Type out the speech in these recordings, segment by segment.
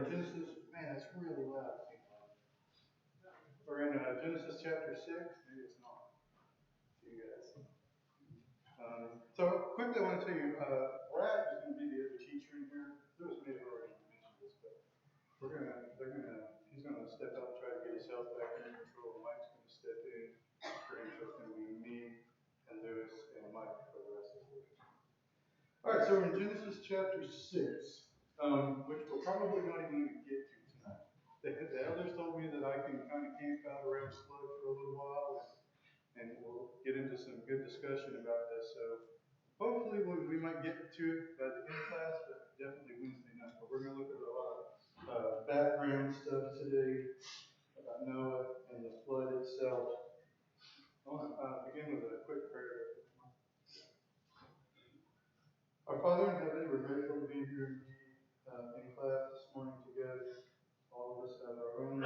in Genesis, man, it's really loud. We're in Genesis chapter 6. Maybe it's not. See you guys. So quickly, I want to tell you, Brad is going to be the other teacher in here. Lewis may have already mentioned this, but he's going to step out and try to get his health back under control. Mike's going to step in for him. So it's going to be me and Lewis and Mike for the rest of the week. All right, so we're in Genesis chapter 6, which we're probably not even going to get to tonight. The elders told me that I can kind of camp out around Sludge for a little while, and we'll get into some good discussion about this. So hopefully we might get to it by the end of class, but definitely Wednesday night. But we're going to look at a lot of background stuff today about Noah and the flood itself. I want to begin with a quick prayer. Our Father in heaven, we're grateful to be here in class this morning together. All of us have our own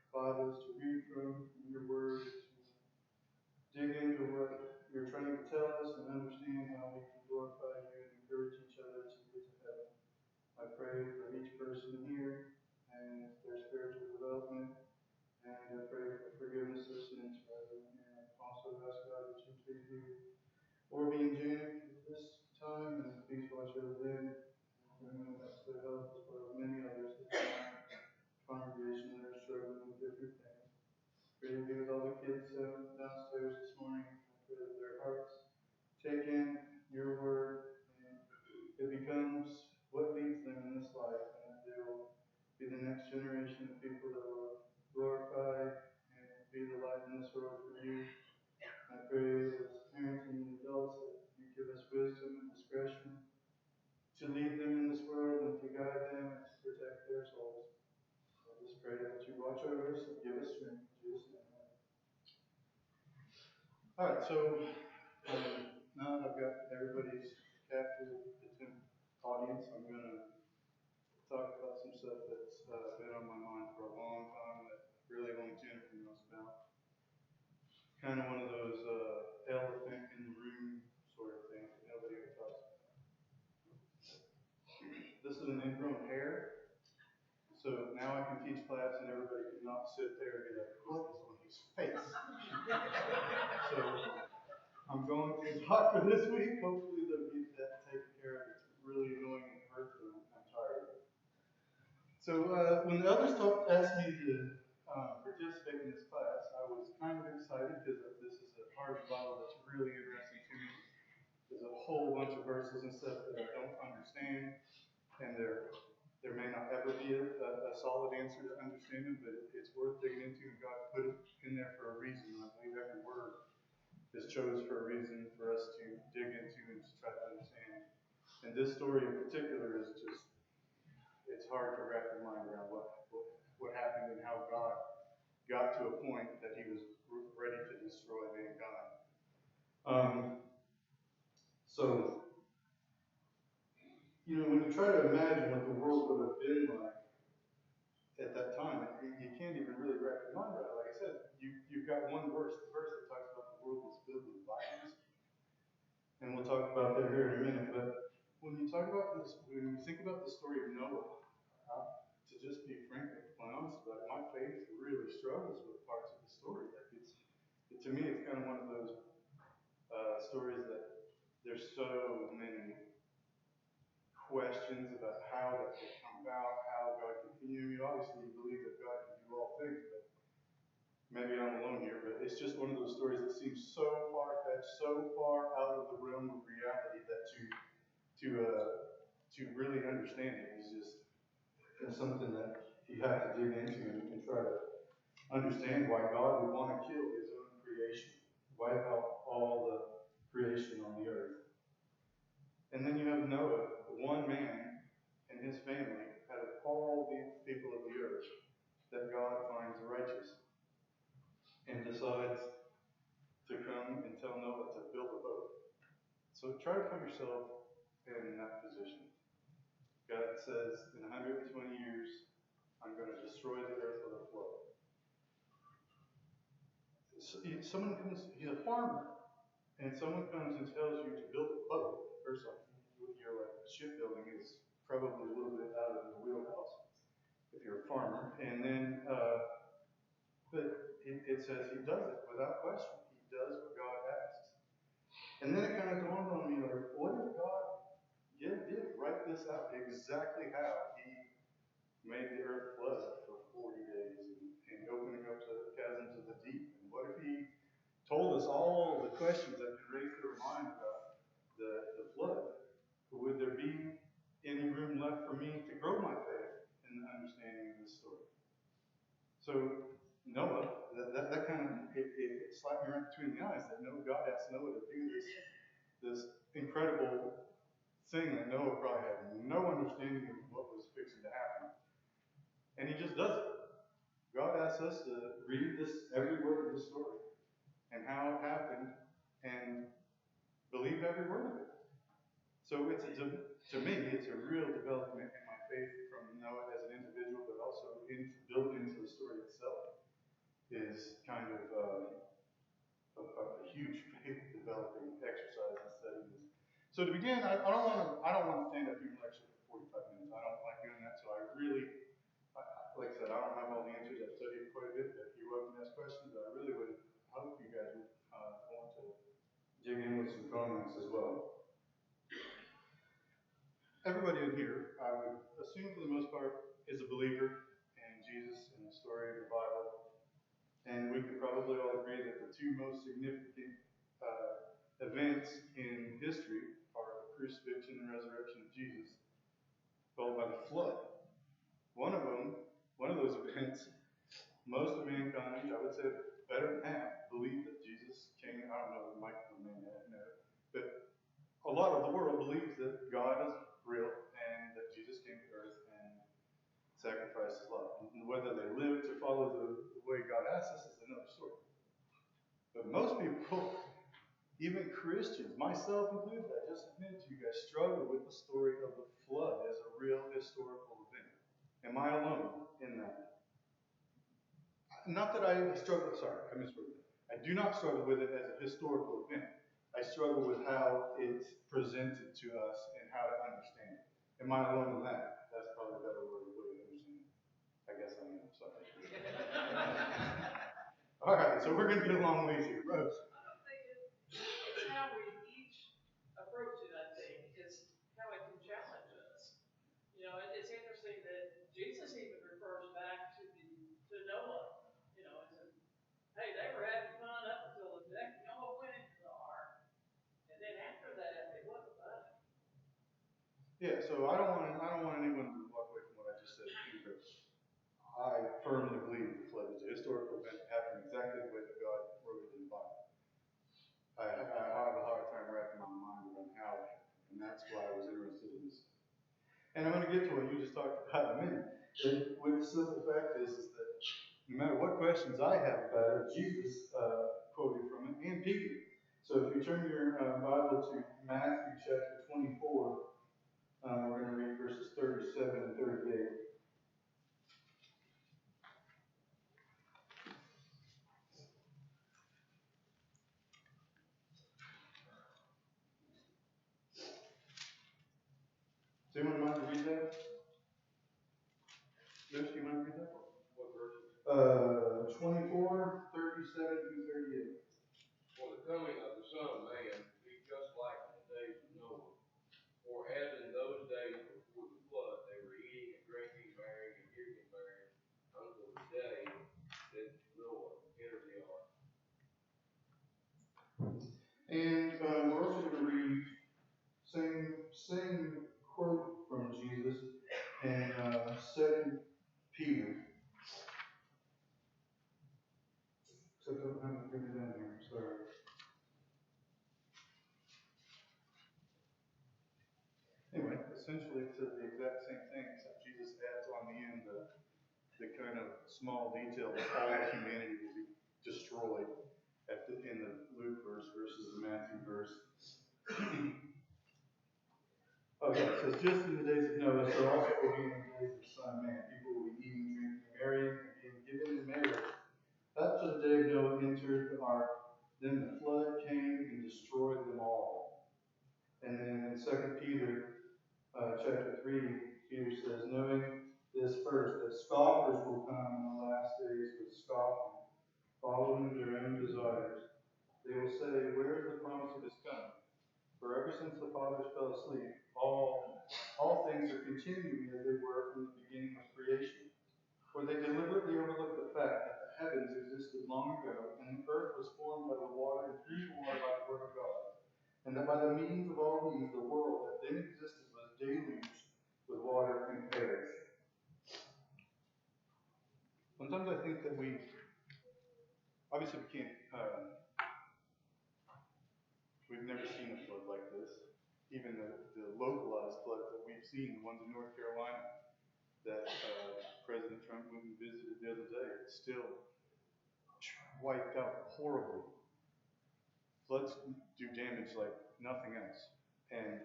Bibles to read from, your word, to dig into what you're trying to tell us and understand how we can glorify you and encourage each other to get to heaven. I pray for each person here and their spiritual development, and I pray for forgiveness of sins for everyone here. I also ask God that you please be Orby and Janet this time, and please watch over them and bring them back to their health, as well as many others in the congregation that are struggling with different things. Pray to be with all the kids downstairs this morning. I pray that their hearts take in your word and it becomes what leads them in this life, and that they will be the next generation of people that will glorify and be the light in this world for you. I pray as parents and adults that you give us wisdom and discretion to lead them in this world and to guide them and to protect their souls. I just pray that you watch over us and give us strength in Jesus' name. All right, so now that I've got everybody's captive audience, I'm going to talk about some stuff that's been on my mind for a long time that really only Jennifer knows about. Kind of one of those elephant in the room sort of things that nobody ever talks about. This is an ingrown hair. So now I can teach class and everybody can not sit there and be like, what is on his face? So I'm going to talk for this week. Hopefully they'll get that taken care of. It's really annoying and hurtful. I'm tired of it. So when the others asked me to participate in this class, I was kind of excited because this is a part of the Bible that's really interesting to me. There's a whole bunch of verses and stuff that I don't understand, and there may not ever be a solid answer to understand them, but it's worth digging into, and God put it in there for a reason. I believe every word is chosen for a reason for us to dig into and to try to understand. And this story in particular is just, it's hard to wrap your mind around what happened and how God got to a point that he was ready to destroy mankind. So, when you try to imagine what the world would have been like at that time, you can't even really wrap your mind around it. Like I said, you've got one verse, the verse that talks about the world was filled with violence. And we'll talk about that here in a minute. But when you talk about this, when you think about the story of Noah, to just be frankly honest about it, my faith really struggles with parts of the story. To me, it's kind of one of those stories that there's so many questions about how that could come about, how God can. Obviously you believe that God can do all things, but maybe I'm alone here. But it's just one of those stories that seems so far-fetched, so far out of the realm of reality that to really understand it is just something that you have to dig into and try to understand why God would want to kill his own creation, wipe out all the creation on the earth. And then you have Noah, one man and his family out of all the people of the earth that God finds righteous and decides to come and tell Noah to build a boat. So try to put yourself in that position. God says, in 120 years, I'm going to destroy the earth with a flood. Someone comes, he's a farmer, and someone comes and tells you to build a boat. First off, you're like, shipbuilding is probably a little bit out of your wheelhouse. if you're a farmer. And then, but it says he does it without question. He does what God asks. And then it kind of dawned on me, like, what if God did write this out exactly how he made the earth flood for 40 days and opening up the chasms of the deep? And what if he told us all the questions that could raise their mind about the flood? Would there be any room left for me to grow my faith in the understanding of this story? So Noah, that kind of it slapped me right between the eyes that God asked Noah to do this incredible thing that Noah probably had no understanding of what was fixing to happen, and he just does it. God asks us to read every word of the story and how it happened and believe every word of it. So to me, it's a real development in my faith from Noah as an individual, but also built into the story itself is kind of a huge faith developing exercise in studying this. So to begin, I don't want to stand up here and lecture for 45 minutes. I don't like doing that. So like I said, I don't have all the answers. I've studied quite a bit. If you're welcome to ask questions, I really would hope you guys would want to dig in with some comments as well. Everybody in here, I would assume for the most part, is a believer in Jesus and the story of the Bible. And we could probably all agree that the two most significant events in history are the crucifixion and resurrection of Jesus, followed by the flood. One of those events, most of mankind, I would say better than half, believe that Jesus came. I don't know if Michael may know, but a lot of the world believes that God is real and that Jesus came to earth and sacrificed his life. And whether they live to follow the way God asks us is another story. But most people, even Christians, myself included, I just admitted to you guys, struggle with the story of the flood as a real historical event. Am I alone in that? Not that I struggle, sorry, I misworded it. I do not struggle with it as a historical event. I struggle with how it's presented to us and how to understand it. Am I alone in that? That's probably a better way to understand it. I guess I am, sorry. All right, so we're going to get a long ways here. Rose. I don't think it's how we each approach it, I think, is how it can challenge us. You know, it's interesting that Jesus even refers back to Noah. You know, and said, hey, they were having fun up until the day Noah went into the ark. And then after that, it wasn't fun. Yeah, so I don't want anyone to walk away from what I just said. I firmly believe the flood is a historical event that happened exactly the way that God wrote it in the Bible. I have a hard time wrapping my mind around how it happened, and that's why I was interested in this. And I'm going to get to what you just talked about in a minute. But the simple fact is that no matter what questions I have about it, Jesus quoted from it, and Peter. So if you turn your Bible to Matthew chapter 24, we're going to read verses 37 and 38. Does anyone mind to read that? Luke, do you mind to read that? What verses? 24, 37 through 38. For the coming of the Son of Man will be just like in the days of Noah. For as in those days before the flood, they were eating and drinking, marrying and giving marriage, until the day that Noah entered the ark. And we're also going to read same quote from Jesus in 2 Peter. Except I don't have to bring it down here, sorry. Anyway, essentially it says the exact same thing, except Jesus adds on the end the kind of small detail that all of humanity will be destroyed in the Luke verse versus the Matthew verse. Okay, so just in the days of Noah, so also will be in the days of the Son of Man. People will be eating, drinking, marrying, and being given in marriage. Up to the day of Noah entered the ark, then the flood came and destroyed them all. And then in 2 Peter chapter 3, Peter says, knowing this first, that scoffers will come in the last days with scoffing, following their own desires. They will say, where is the promise of his coming? For ever since the fathers fell asleep, all things are continuing as they were from the beginning of creation. For they deliberately overlook the fact that the heavens existed long ago, and the earth was formed by the water and through the water by the word of God, and that by the means of all these the world that then existed was deluged with water and perished. Sometimes I think that obviously we can't, we've never seen a flood like this. Even the localized floods that we've seen, the ones in North Carolina that President Trump went and visited the other day, it's still wiped out horribly. Floods do damage like nothing else. And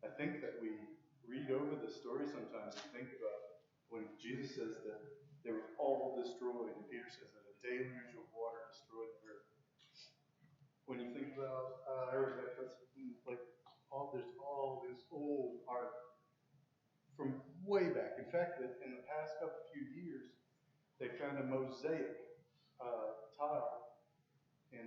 I think that we read over the story sometimes and think about when Jesus says that they were all destroyed, and Peter says that a deluge of water destroyed the earth. When you think about there's all this old art from way back. In fact, in the past few years, they found a mosaic tile in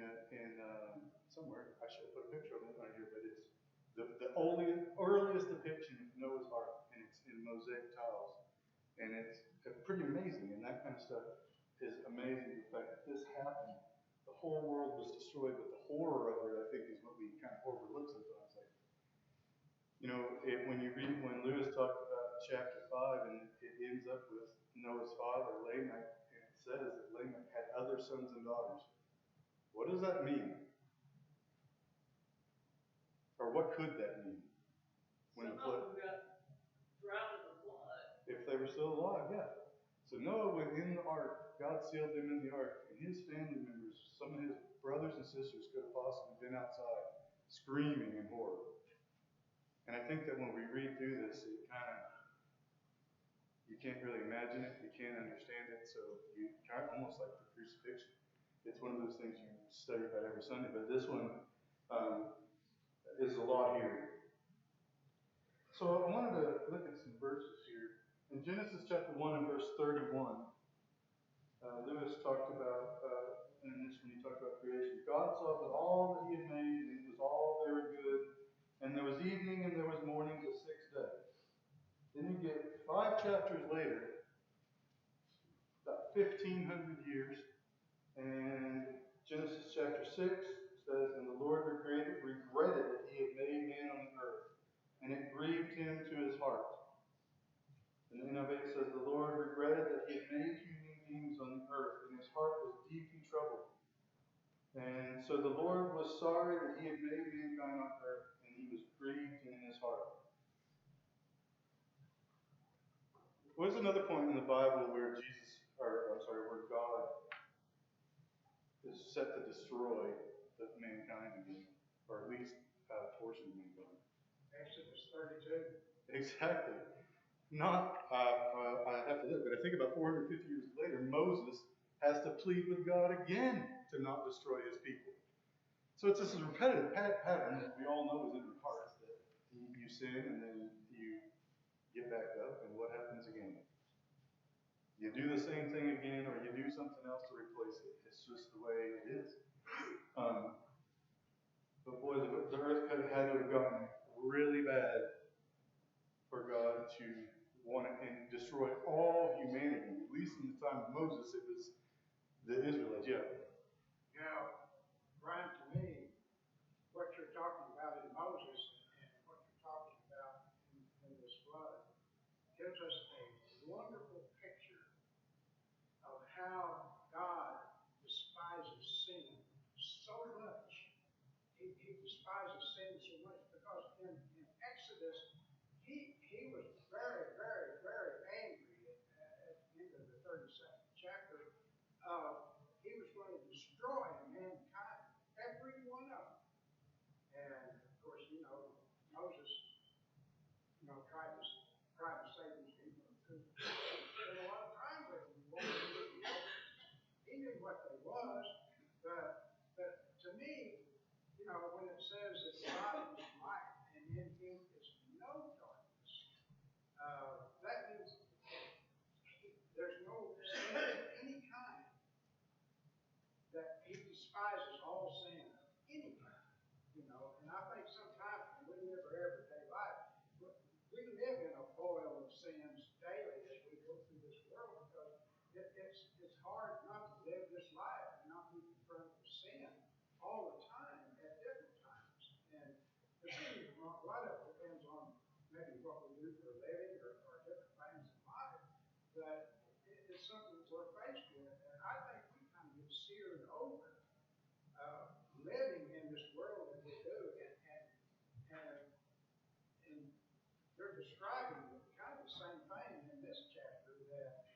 somewhere. I should have put a picture of it on here, but it's the earliest depiction of Noah's Ark, and it's in mosaic tiles, and it's pretty amazing. And that kind of stuff is amazing. The fact that this happened, the whole world was destroyed, but the horror of it, I think, is what we kind of overlook sometimes. When Lewis talked about chapter 5, and it ends up with Noah's father, Lamech, and it says that Lamech had other sons and daughters. What does that mean? Or what could that mean? When the flood got drowned in the flood. If they were still alive, yeah. So Noah went in the ark, God sealed him in the ark, and his family members, some of his brothers and sisters could have possibly been outside screaming in horror. And I think that when we read through this, you can't really imagine it, you can't understand it, so you kind of almost like the crucifixion. It's one of those things you study about every Sunday, but this one is a lot here. So I wanted to look at some verses here. In Genesis chapter 1 and verse 31, Lewis talked about, in this when he talked about creation, God saw that all that he had made, and it was all very good. And there was evening and there was morning, the sixth day. Then you get 5 chapters later, about 1,500 years, and Genesis chapter 6 says, and the Lord regretted that he had made man on the earth, and it grieved him to his heart. And the NIV says, the Lord regretted that he had made human beings on the earth, and his heart was deeply troubled. And so the Lord was sorry that he had made mankind on earth, and he was grieved in his heart. What's another point in the Bible where where God is set to destroy mankind again, or at least a portion of mankind? Exodus 32. Exactly. I have to look, but I think about 450 years later, Moses has to plead with God again to not destroy his people. So it's this repetitive pattern that we all know is in our hearts, that you sin and then you get back up, and what happens again? You do the same thing again, or you do something else to replace it. It's just the way it is. But boy, the earth had to have gotten really bad for God to want to destroy all humanity. At least in the time of Moses, it was the Israelites. Yeah. Now, Brian, to me, what you're talking about in Moses and what you're talking about in this flood gives us a wonderful picture of how God despises sin so much. He despises sin so much because in Exodus, he was very, very, very angry at the end of the 32nd chapter. He was going to destroy mankind, every one of them. And of course, Moses, tried to save his people because he spent a lot of time with them. He knew what they was, but to me, when it says that God is light and in him is no darkness, that means something we're faced with, and I think we kind of get seared over, living in this world that we do, and they're describing kind of the same thing in this chapter that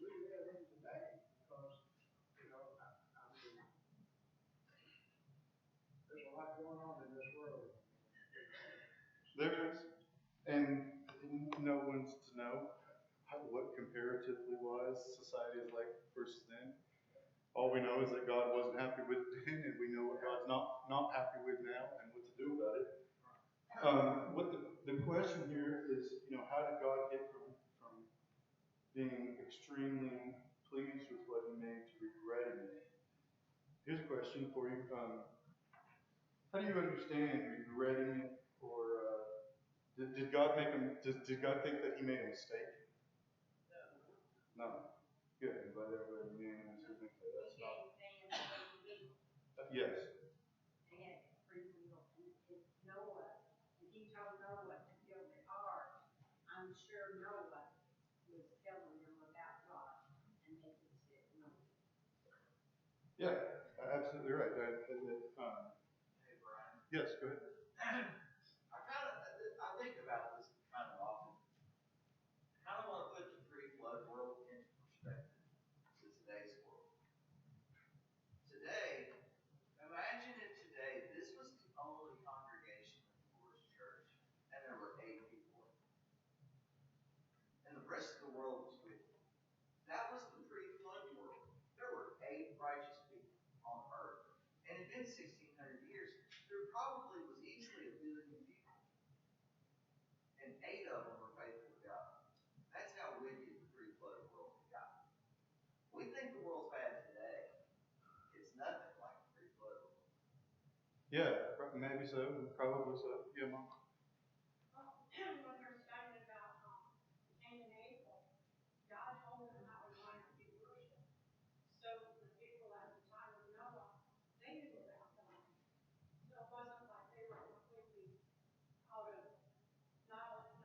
we live in today, because, you know, I mean, there's a lot going on in this world. There is, and no one's to know what comparatively wise society is like versus then. All we know is that God wasn't happy with it then, and we know what God's not happy with now, and what to do about it. What the question here is, you know, how did God get from being extremely pleased with what He made to regretting it? Here's a question for you. How do you understand regretting it, or did God make him? Did God think that He made a mistake? No. Good. I'm glad everybody unanimously thinks that. That's not. Yes. They had free will, and if Noah, if he told Noah to build the ark, I'm sure Noah was telling them about God, and they just said no. Yeah, absolutely right. Hey, Brian. Yes, go ahead. I think about this kind of often. Kind of want to put the pre-flood world into perspective to today's world. Today, imagine if today this was the only congregation in the Forest Church, and there were 8 people, and the rest of the world was with you. That was the pre-flood world. There were 8 righteous people on earth, and it had been 1,600 years. There probably was easily 1 billion people, and 8 of them were faithful to God. That's how wicked the pre-flood world had gotten. We think the world's bad today. It's nothing like the pre-flood world. Yeah, maybe so. Probably so. Yeah, Mom. Well, when we're studying about Cain and Abel, God told them how He wanted to be worshipped. So the people at the time of Noah, they knew about God. So it wasn't like they were completely out of knowledge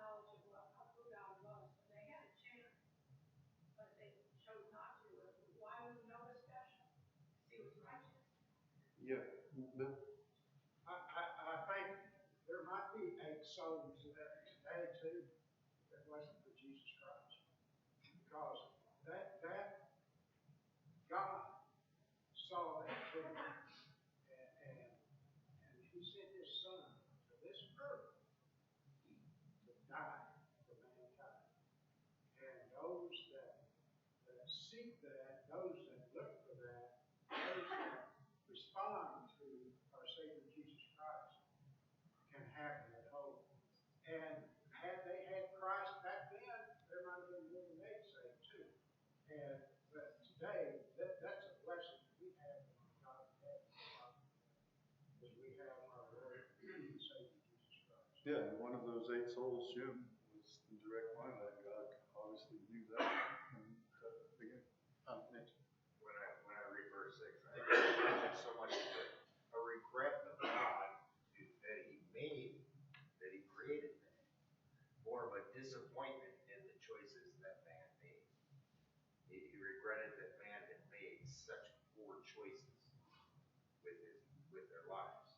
of who God was. So they had a chance, but they chose not to. Why was Noah special? Because he was righteous. Yeah. Bill? I think there might be 8 souls today too, if it wasn't for Jesus Christ. Because that God saw that thing, and He sent His Son to this earth to die for mankind. And those that seek that, those that look for that, those that respond to our Savior Jesus Christ can have that hope. And had they had Christ back then, there might have been more than 8 saved too. But today, that's a blessing that we have in our God in heaven, is we have our Lord and Savior Jesus Christ. Yeah, one of those 8 souls, Jim, was in direct line of that. God obviously knew that. And, again, Mitch. When I read verse 6, I think it's so much a regret of God that He made, that He created man. More of a disappointment in the choices that man made. He regretted that man had made such poor choices with their lives.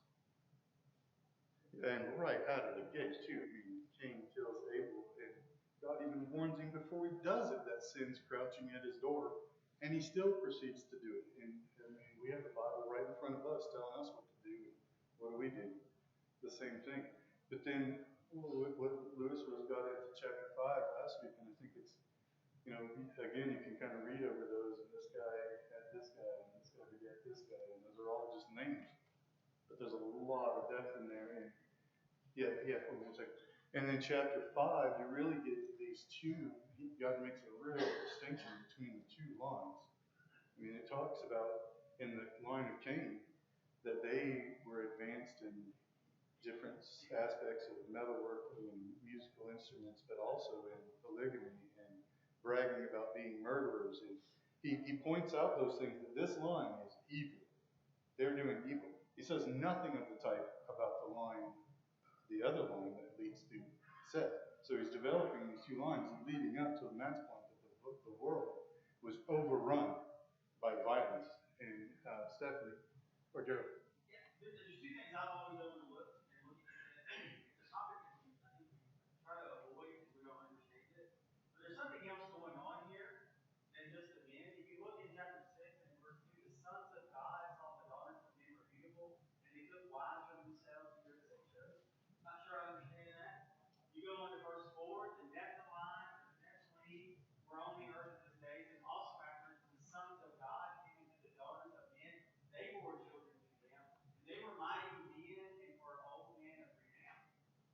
And right out of the gate too. I mean, Cain kills Abel, and God even warns him before he does it that sin's crouching at his door, and he still proceeds to do it. And we have the Bible right in front of us telling us what to do. What do we do? The same thing. But then what Lewis got into chapter 5 last week, and I think it's, you know, again, you can kind of read over those, and this guy had this guy, and this guy begat this guy, and those are all just names. But there's a lot of depth in there. And hold on a second. And then chapter 5, you really get to these two. God makes a real distinction between the 2 lines. I mean, it talks about in the line of Cain that they were advanced in different aspects of metalworking and musical instruments, but also in polygamy and bragging about being murderers. And he points out those things, that this line is evil. They're doing evil. He says nothing of the type about the line, the other line that leads to Seth. So he's developing these 2 lines leading up to the match point of the world. was overrun by violence. And Stephanie, or Joe. There's two things I've always overlooked and looking at it. It's a topic that we, I think we try to avoid because we don't understand it. But there's something else going on here than just the men. If you look in chapter 6 and verse 2, the sons of God saw the daughters of men were beautiful, and they took wives for themselves to as they chose. Not sure I understand that. You go on to verse 4, the Nephilim, or the Nephilim, were on the earth in those days, and also after the sons of God came into the daughters of men, they bore children to them. And they were mighty men and were old men of renown.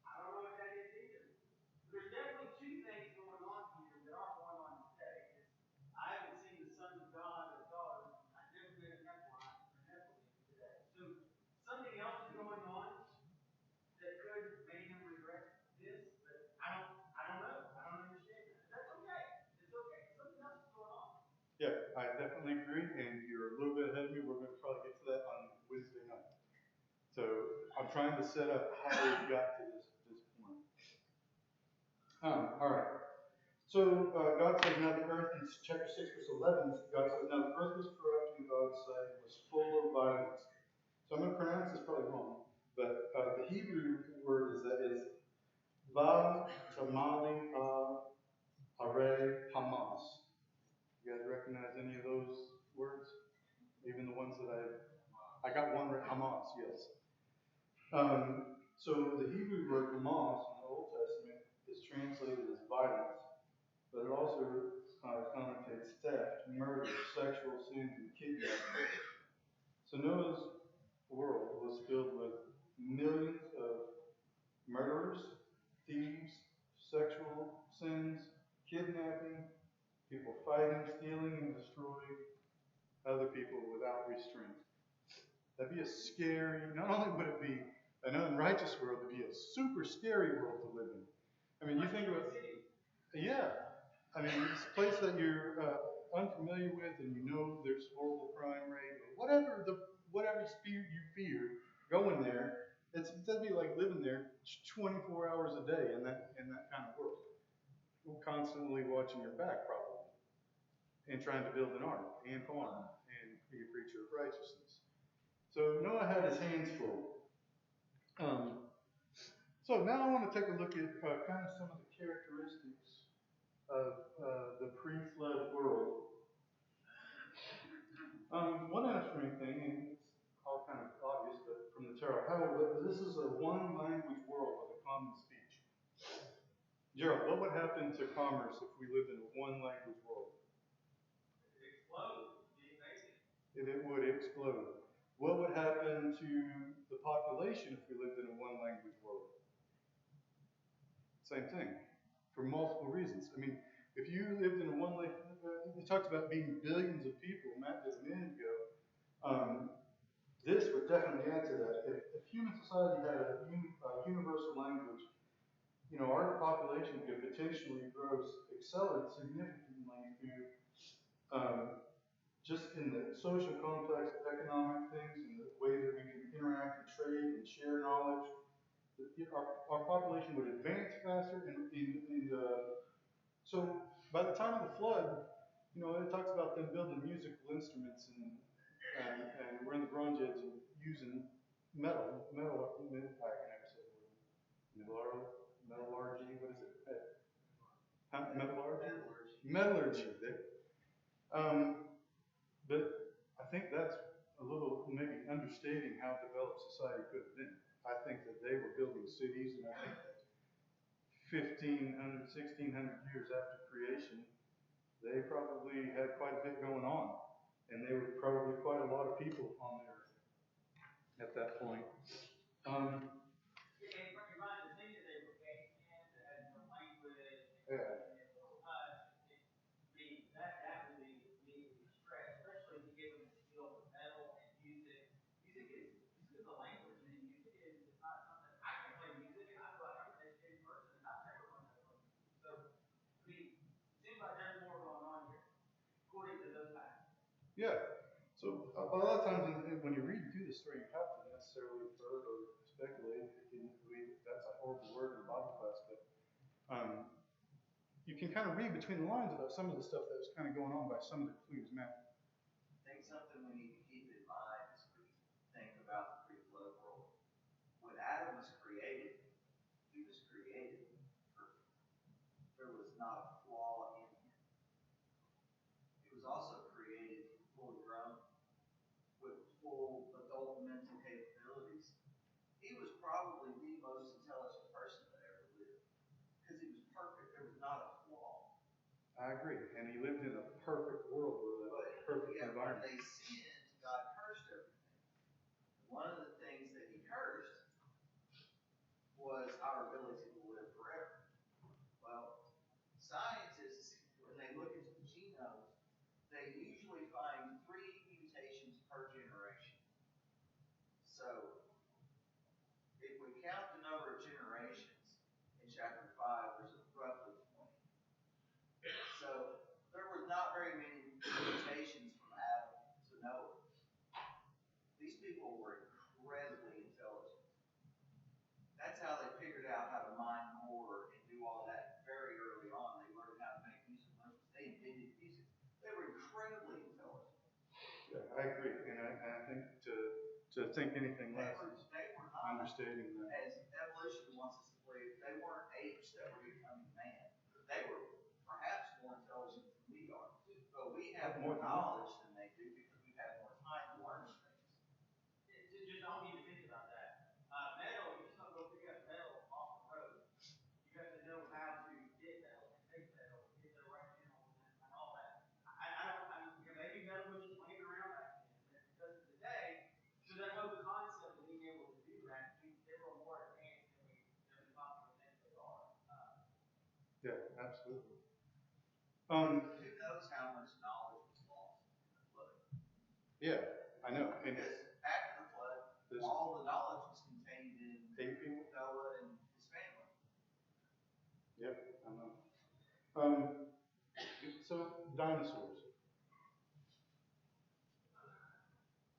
I don't know what that is either. But there's definitely two things going on here that aren't going on today. I haven't seen the sons of God or daughters. I've never been a Nephilim or Nephilim today. So something else is going on that could make him regret this, but I don't know. I don't understand that. That's okay. It's okay. Something else is going on. Yeah, I definitely agree, and you're a little bit ahead of me. We're going to probably get to that on Wednesday night. So I'm trying to set up how we got to this point. All right. So God says, now the earth, in chapter 6, verse 11, God says, now the earth was corrupt in God's sight and was full of violence. So I'm going to pronounce this probably wrong, but the Hebrew word is Va Tamali Are Hamas. You guys recognize any of those words? Even the ones that I got one right, Hamas, yes. So the Hebrew word Hamas in the Old Testament is translated as violence, but it also connotates theft, murder, sexual sins, and kidnapping. So Noah's world was filled with millions of murderers, thieves, sexual sins, kidnapping, people fighting, stealing, and destroying other people without restraint. That'd be a scary, not only would it be an unrighteous world, it'd be a super scary world to live in. I mean, you think about, yeah. I mean, it's a place that you're unfamiliar with, and you know there's horrible crime rate, or whatever you fear going there. That'd be like living there 24 hours a day in that kind of world. Constantly watching your back, probably, and trying to build an ark and farm and be a preacher of righteousness. So Noah had his hands full. So now I want to take a look at kind of some of the characteristics of the pre-flood world. One interesting thing, and it's all kind of obvious, but from the Torah, this is a one-language world with a common speech. Gerald, what would happen to commerce if we lived in a one-language world? It explodes. It'd be amazing. It would explode. What would happen to the population if we lived in a one-language world? Same thing, for multiple reasons. I mean, if you lived in a one-language, we talked about being billions of people, Matt did a minute ago. This would definitely add to that. If human society had a universal language, you know, our population could potentially grow, accelerate significantly through just in the social complex, economic things, and the way that we can interact and trade and share knowledge. Our population would advance faster, and so by the time of the flood, you know, it talks about them building musical instruments and we're in the Bronze Age and using metal. I can never say the word. Metallurgy, what is it? Metallurgy. There. But I think that's a little maybe understating how developed society could have been. I think that they were building cities, and I think that 1,500, 1,600 years after creation, they probably had quite a bit going on. And there were probably quite a lot of people on the earth at that point. And Ryan, the thing that they were gay in, that had no language, Yeah. that would be stress, especially if you give them the skill of metal and music. Music is a language, and music is not something I can play music, and I feel like I'm an educated person, and I've never learned how to play music. So, it seems like there's more going on here, according to those facts. Yeah. So a lot of times when you read through the story, you have to necessarily infer or speculate. That's a horrible word in Bible class, but you you can kind of read between the lines about some of the stuff that was kind of going on by some of the clues, man. I think something we need to keep in mind as we think about the pre-flood world. When Adam was created, he was created perfect. There was not a flaw in him. He was also created fully grown with full adult mental capabilities. He was probably the most intelligent person that ever lived because he was perfect. There was not a flaw. I agree. And he lived in a perfect world with a perfect Yet when environment. they sinned, God cursed everything. One of the things that he cursed was our ability to live forever. Well, scientists, when they look into the genomes, they usually find 3 mutations per generation. So, if we count the number of generations in chapter 5, there's roughly 20. So, there were not very many mutations from Adam to Noah. These people were incredibly intelligent. That's how they figured out how to mine ore and do all that very early on. They learned how to make music. They invented music. They were incredibly intelligent. Yeah, I agree. And I think to think anything less is They were not, understating that. as evolution wants us to believe, they weren't apes that were becoming man. They were perhaps more intelligent than we are. But we have more knowledge than they do because we've had more time to learn things. Just, I want you to think about that. Metal, you just don't go pick up metal off the road. You have to know how to get metal and make metal, get the right minerals and all that. Maybe metal was just laying around back then, but because of today, so that whole concept of being able to do that means they were more advanced than we possibly think they are. Yeah, absolutely. Who knows how much knowledge was lost in the flood? Yeah, I know. And Because after the flood, all the knowledge was contained in Noah and his family. Yep, I know. So dinosaurs.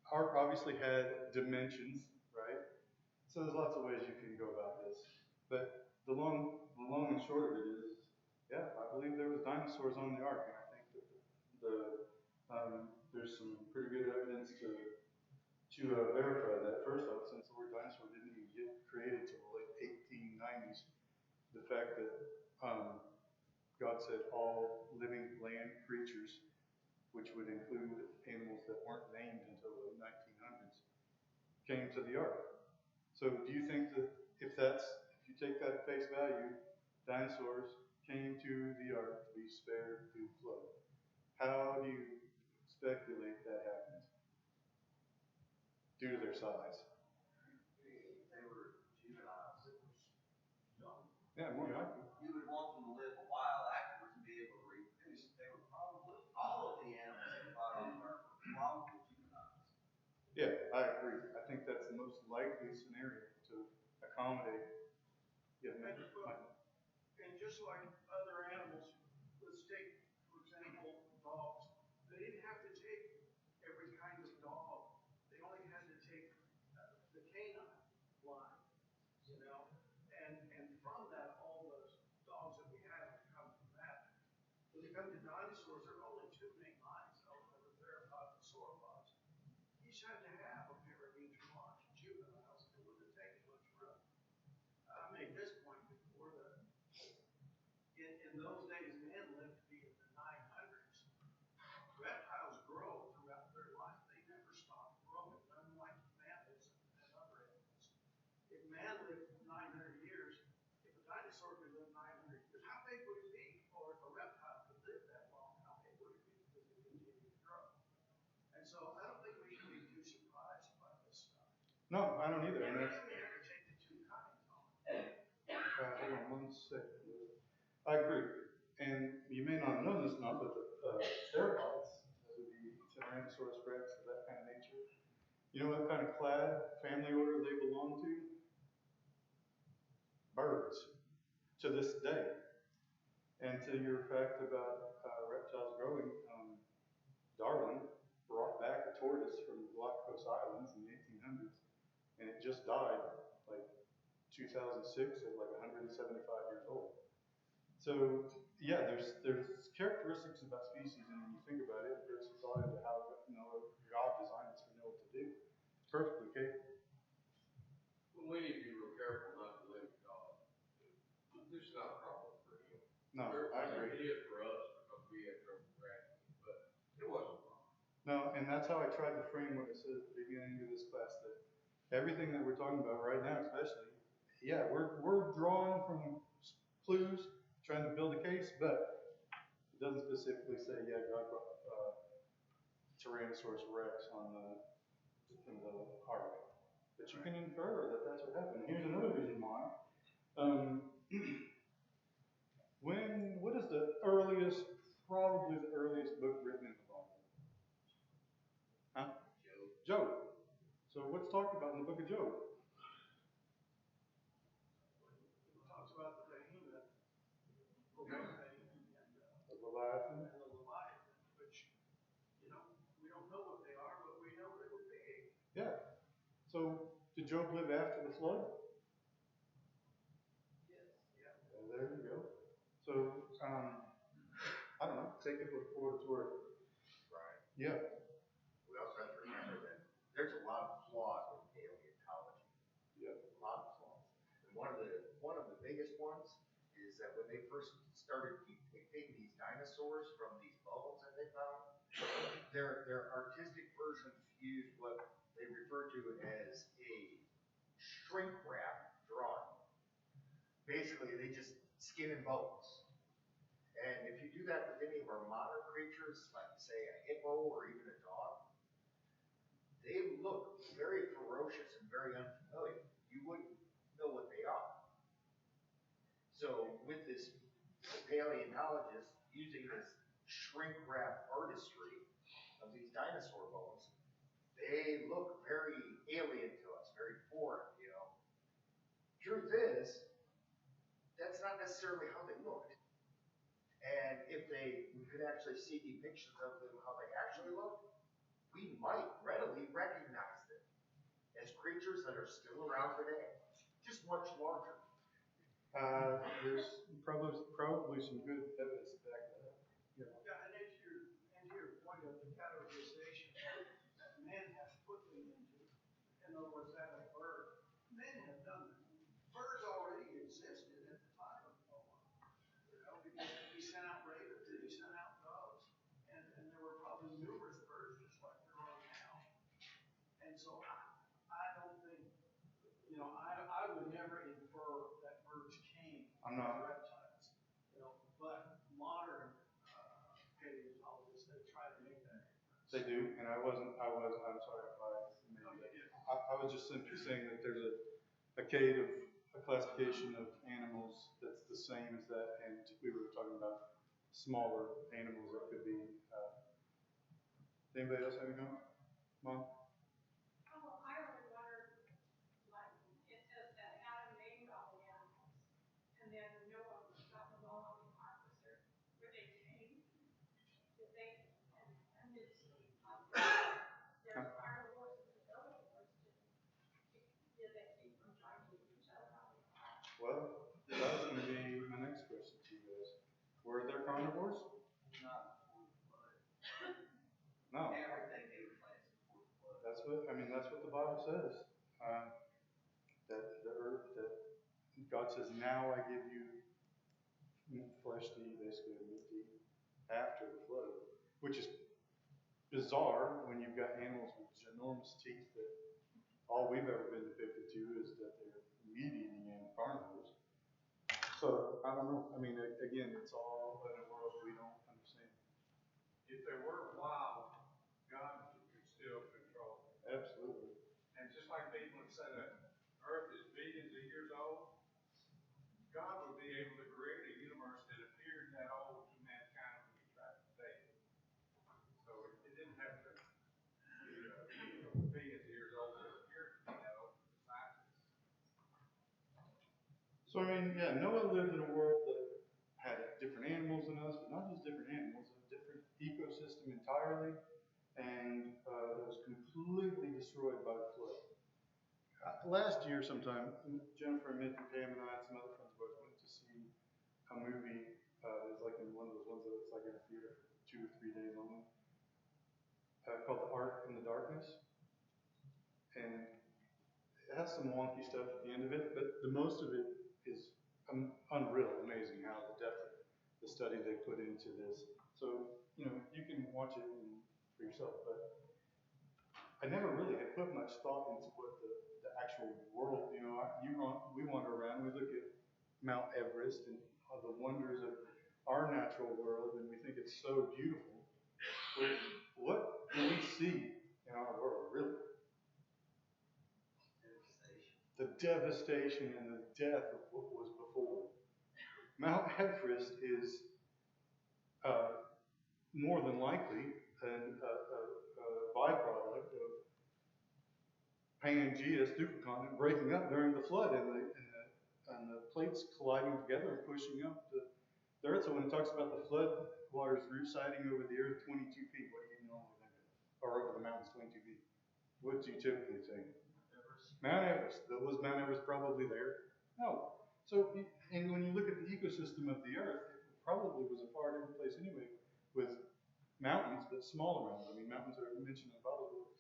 Ark obviously had dimensions, right? So there's lots of ways you can go about this. But the long and short of it is, yeah, I believe there was dinosaurs on the Ark, and I think that there's some pretty good evidence to verify that. First off, since the word dinosaur didn't even get created till the late 1890s, the fact that God said all living land creatures, which would include animals that weren't named until the 1900s, came to the ark. So do you think that if you take that at face value, dinosaurs came to the ark to be spared through the flood? How do you speculate that happened? Due to their size. They were juveniles. Yeah, more likely. You would want them to live a while afterwards and be able to reproduce. They were probably, all of the animals that fought on the earth were probably juveniles. Yeah, I agree. I think that's the most likely scenario to accommodate. Yeah, And just like other animals, let's take, for example, dogs. They didn't have to take every kind of dog. They only had to take the canine line, you know? And from that, all the dogs that we have come from that. When you come to dinosaurs, there are only 2 main lines, the theropods and sauropods. Each had to have a pair of each one, juveniles. It wouldn't have taken much room. I made this point before that in those days, men lived to be in the 900s. Reptiles grow throughout their life. They never stop growing, unlike mammals and other animals. If man lived 900 years, if a dinosaur could live 900 years, how big would it be? Or if a reptile could live that long, how big would it be? Because it continued to grow. And so I don't think we should be too surprised by this stuff. No, I don't either. And we didn't have to take the 2 kinds on. Hold on 1 second. I agree. And you may not know this now, but the theropods, that would be Tyrannosaurus rex, of that kind of nature. You know what kind of clade family order they belong to? Birds. To this day. And to your fact about reptiles growing, Darwin brought back a tortoise from the Galapagos Islands in the 1800s, and it just died like 2006 at like 175 years old. So yeah, there's characteristics about species, and when you think about it, there's thought into how, God designed us to know what to do. Perfectly capable. Well, we need to be real careful not to limit God. This is not a problem for him. No, I agree. It is for us because we had trouble grasping it, but it wasn't a problem. No, and that's how I tried to frame what I said at the beginning of this class, that everything that we're talking about right now, especially, yeah, we're drawing from clues, trying to build a case, but it doesn't specifically say, yeah, God brought Tyrannosaurus Rex in the ark. But you can infer that that's what happened. Here's another reason why. What is probably the earliest book written in the Bible? Huh? Job. So what's talked about in the book of Job? It talks about the behemoth, the Leviathan. and the Leviathan, which, we don't know what they are, but we know they were big. Yeah. So did Job live after the flood? Yes. Yeah, there you go. So, I don't know, take it for what it's worth. Right. Yeah. We also have to remember that there's a lot of flaws with paleontology. Yeah. A lot of flaws. And one of the biggest ones is that when they first started depicting these dinosaurs from these bones that they found, their artistic versions used what they refer to as a shrink wrap drawing. Basically, they just skin and bones. And if you do that with any of our modern creatures, like say a hippo or even a dog, they look very ferocious and very unfamiliar. You wouldn't know what they are. So with this paleontologist using this shrink wrap artistry of these dinosaur bones, they look very alien to us, very foreign, Truth is, that's not necessarily how they looked. And if we could actually see depictions of them how they actually look, we might readily recognize them as creatures that are still around today, just much larger. There's probably some good evidence to back that up. Yeah, and to your point of the categorization that man has put them into, in other words, that of bird, men have done that. Birds already existed at the time of Noah, because he sent out ravens and he sent out doves, and there were probably numerous birds just like there are now. And so I don't think, I would never infer that birds came I'm from not. reptiles, but modern paleontologists, they try to make that inference. They do, and I'm sorry if I made that. I was just simply saying that there's a classification of animals that's the same as that, and we were talking about smaller animals that could be. Anybody else have any comment? Mom? Oh, I always wondered, like, it says that Adam named all the animals, and then Noah got them all on the ark. Were they tame? Did they, and did their carnivores and the herbivores, did they keep from trying to eat each other on the ark? Well, that was going to be my next question to you guys. Were there carnivores? Not before the flood. No. Everything ate plants before the flood. That's what the Bible says. That God says, now I give you flesh to eat, basically, meat to eat after the flood, which is bizarre when you've got animals with ginormous teeth that all we've ever been depicted to is that they're meat-eating and carnivores. So, I don't know. I mean, again, it's all in a world we don't understand. If they were wild, God could still control them. Absolutely. And just like people would say that Earth is billions of years old, God would be able to create a universe that appeared that old to mankind when he tried to date it. So it didn't have to be billions of years old to appear to be that old to the scientists. So, I mean, yeah, Noah lived in a world that had different animals than us, but not just different animals, a different ecosystem entirely, and that was completely destroyed by the flood. Last year sometime, Jennifer and Mitch and Pam and I and some other friends of ours went to see a movie It's like in one of those ones that it's like in a theater for 2 or 3 days only. Called The Ark in the Darkness. And it has some wonky stuff at the end of it, but the most of it is unreal, amazing how the depth of the study they put into this. So, you can watch it for yourself, but I never really had put much thought into what the actual world, we wander around, we look at Mount Everest and all the wonders of our natural world, and we think it's so beautiful. But what do we see in our world, really? The devastation and the death of what was before. Mount Everest is more than likely a byproduct of Pangea supercontinent breaking up during the flood and the plates colliding together and pushing up the Earth. So when it talks about the flood waters reciting over the Earth 22 feet, what do you normally think of? Or over the mountains 22 feet? What do you typically think? Mount Everest. Was Mount Everest probably there? No. So, and when you look at the ecosystem of the Earth, it probably was a far different place anyway, with mountains, but smaller mountains. I mean, mountains are mentioned in the Bible.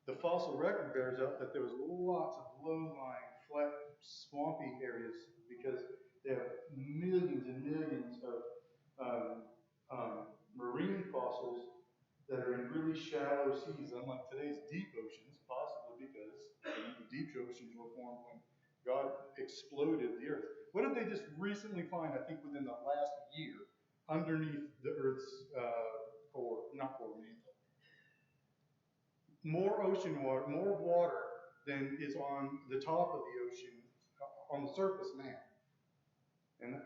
The fossil record bears out that there was lots of low-lying, flat, swampy areas because they have millions and millions of marine fossils that are in really shallow seas, unlike today's deep oceans, possibly because the deep oceans were formed when God exploded the Earth. What did they just recently find, I think within the last year, underneath the Earth's mantle? More ocean water, more water than is on the top of the ocean, on the surface now. And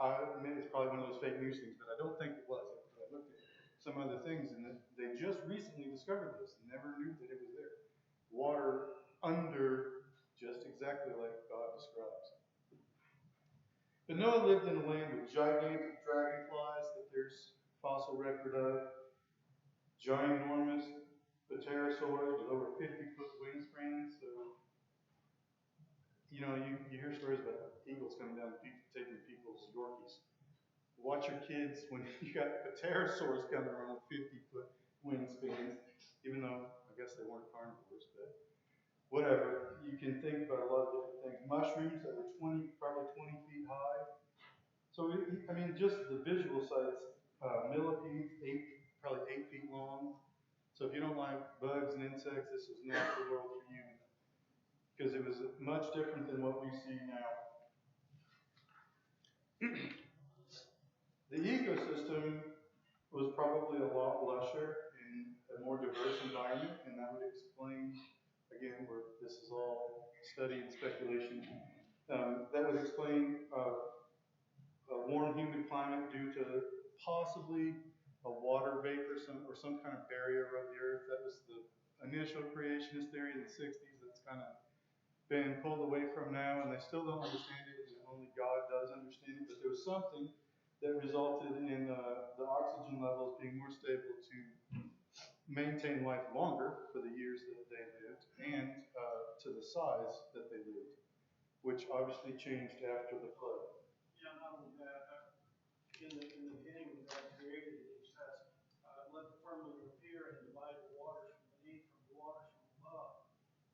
I admit it's probably one of those fake news things, but I don't think it was. I looked at some other things, and they just recently discovered this. Never knew that it was there. Water under, just exactly like God describes. But Noah lived in a land with gigantic dragonflies that there's fossil record of, ginormous pterosaurs with over 50-foot wingspans. So, you hear stories about eagles coming down and taking people's Yorkies. Watch your kids when you got pterosaurs coming around with 50-foot wingspans, even though I guess they weren't carnivores, but whatever. You can think about a lot of different things. Mushrooms that were probably 20 feet high. So, just the visual sights, millipedes, probably 8 feet long. So if you don't like bugs and insects, this was not the world for you. Because it was much different than what we see now. The ecosystem was probably a lot lusher in a more diverse environment, and that would explain, again, where this is all study and speculation, that would explain a warm, humid climate due to possibly a water vapor or some kind of barrier of the Earth. That was the initial creationist theory in the 60s that's kind of been pulled away from now, and they still don't understand it, and only God does understand it. But there was something that resulted in the oxygen levels being more stable to maintain life longer for the years that they lived, and to the size that they lived, which obviously changed after the flood. Yeah, not only that, in the beginning when God created it, he says, let the firmament appear and divide the waters from beneath from the waters from above.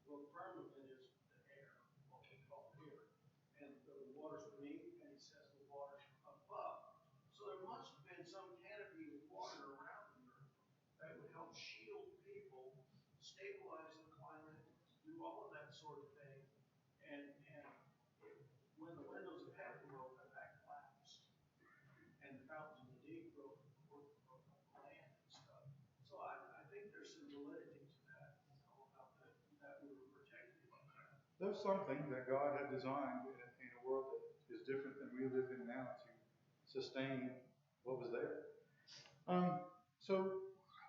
Well, the firmament is the air, what we call air, and the waters beneath, and he says the waters above. So there must have been some canopy of water around the earth that would help shield people, stabilize the climate, do all of that sort of thing. And when the windows of heaven were open, that collapsed. And the fountains of the deep broke on the land and stuff. So I think there's some validity to that, about that we were protected by that. There's something that God had designed in a world that is different than we live in now to sustain what was there.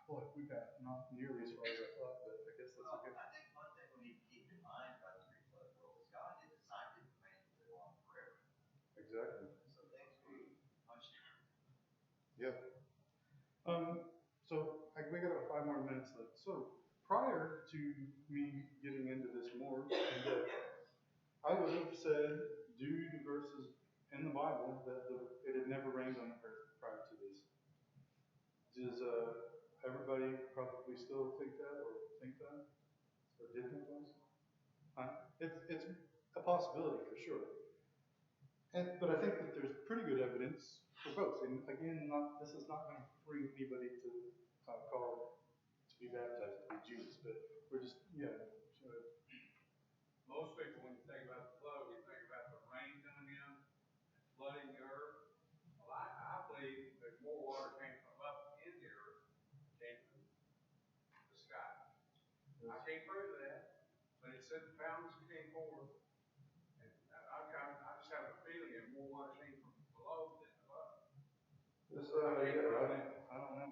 Boy, we got not nearly as far as I thought, but I guess that's okay. I think one thing we need to keep in mind about the pre-flood world is God had designed it for man to live on forever. Exactly. So things will be much different. Yep. We got about 5 more minutes left. So prior to me getting into this more in depth, I would have said dude versus in the Bible that it had never rained on the earth prior to this. Does everybody probably still think that, or think that, or did think that? It's a possibility for sure. But I think that there's pretty good evidence for both. And again, this is not going to bring anybody to call to be baptized to be Jesus, but we're just Most people, when you think about the flood, we think about the rain coming in, flooding the earth. Well, I believe that more water came from up in the earth than from the sky. I can't prove that, but it said the fountains came forth. And I just have a feeling that more water came from below than above. I don't know.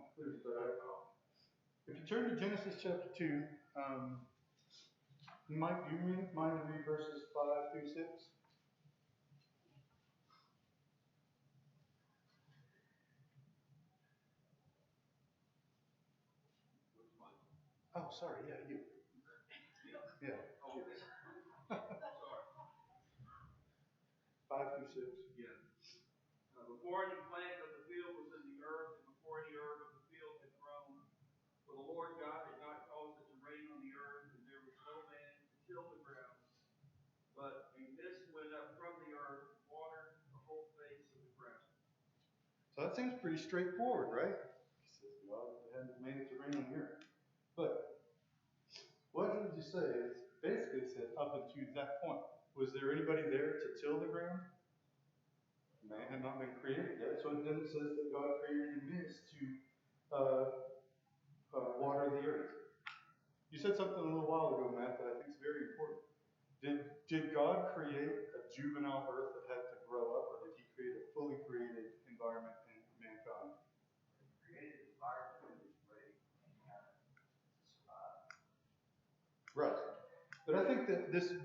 If you turn to Genesis chapter 2, Mike, do you mind to read verses 5 through 6? Oh, sorry, yeah, you. Yeah. Oh, sorry. 5 through 6. Yeah. Before any plant of the field was in the earth, and before any herb of the field had grown, for the Lord God had not caused it to rain on the earth, and there was no man to till the ground. But a mist went up from the earth and watered the whole face of the ground. So that seems pretty straightforward, right? He says God hadn't made it to rain on the earth. But what did you say? It basically said up until that point. Was there anybody there to till the ground? Man had not been created yet, so it then says that God created a mist to water the earth. You said something a little while ago, Matt, that I think is very important. Did God create a juvenile earth that had to grow up, or did he create a fully created environment in mankind? He created an environment that was ready for mankind to survive. Right. But I think that this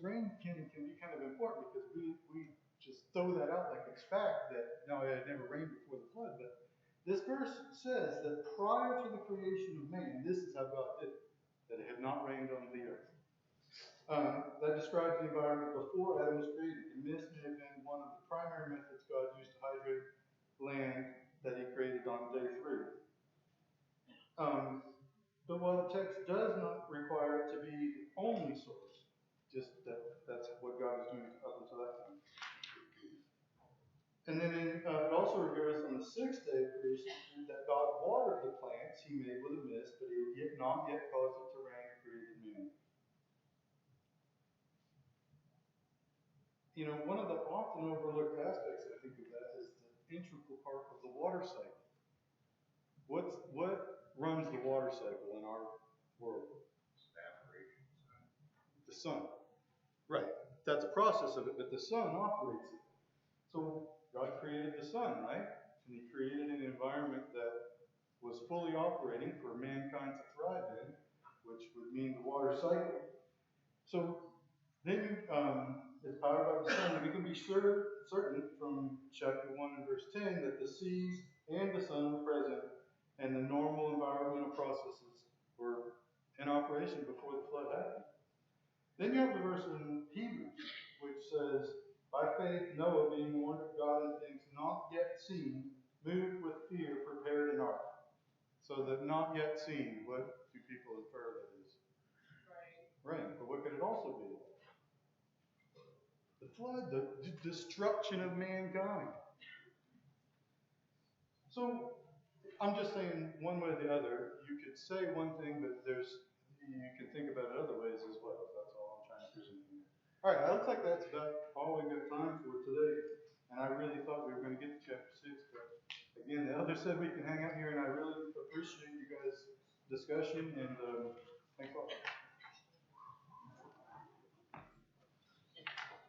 rain can be kind of important because we just throw that out like it's fact that no, it had never rained before the flood. But this verse says that prior to the creation of man, this is how God did it, that it had not rained on the earth. That describes the environment before Adam was created. The mist may have been one of the primary methods God used to hydrate land that he created on day 3. But while the text does not require it to be the only source, just that's what God was doing up until that time. And then it also reveals on the 6th day of creation that God watered the plants he made with a mist, but he had not yet caused it to rain or created man. You know, one of the often overlooked aspects, I think, of that is the integral part of the water cycle. What runs the water cycle in our world? Evaporation. The sun. Right. That's a process of it, but the sun operates it. So God created the sun, right? And he created an environment that was fully operating for mankind to thrive in, which would mean the water cycle. So then it's powered by the sun. We can be certain from chapter 1 and verse 10 that the seas and the sun were present and the normal environmental processes were in operation before the flood happened. Then you have the verse in Hebrews, which says, by faith Noah, being warned of God in things not yet seen, moved with fear, prepared an ark. So that not yet seen, what do people infer that is? Rain. But what could it also be? The flood, the destruction of mankind. So, I'm just saying one way or the other. You could say one thing, but you can think about it other ways as well. That's all I'm trying to present here. All right, it looks like that's about all we've got time for today. And I really thought we were going to get to chapter 6, but again, the elder said we can hang out here, and I really appreciate you guys' discussion, and thanks a lot.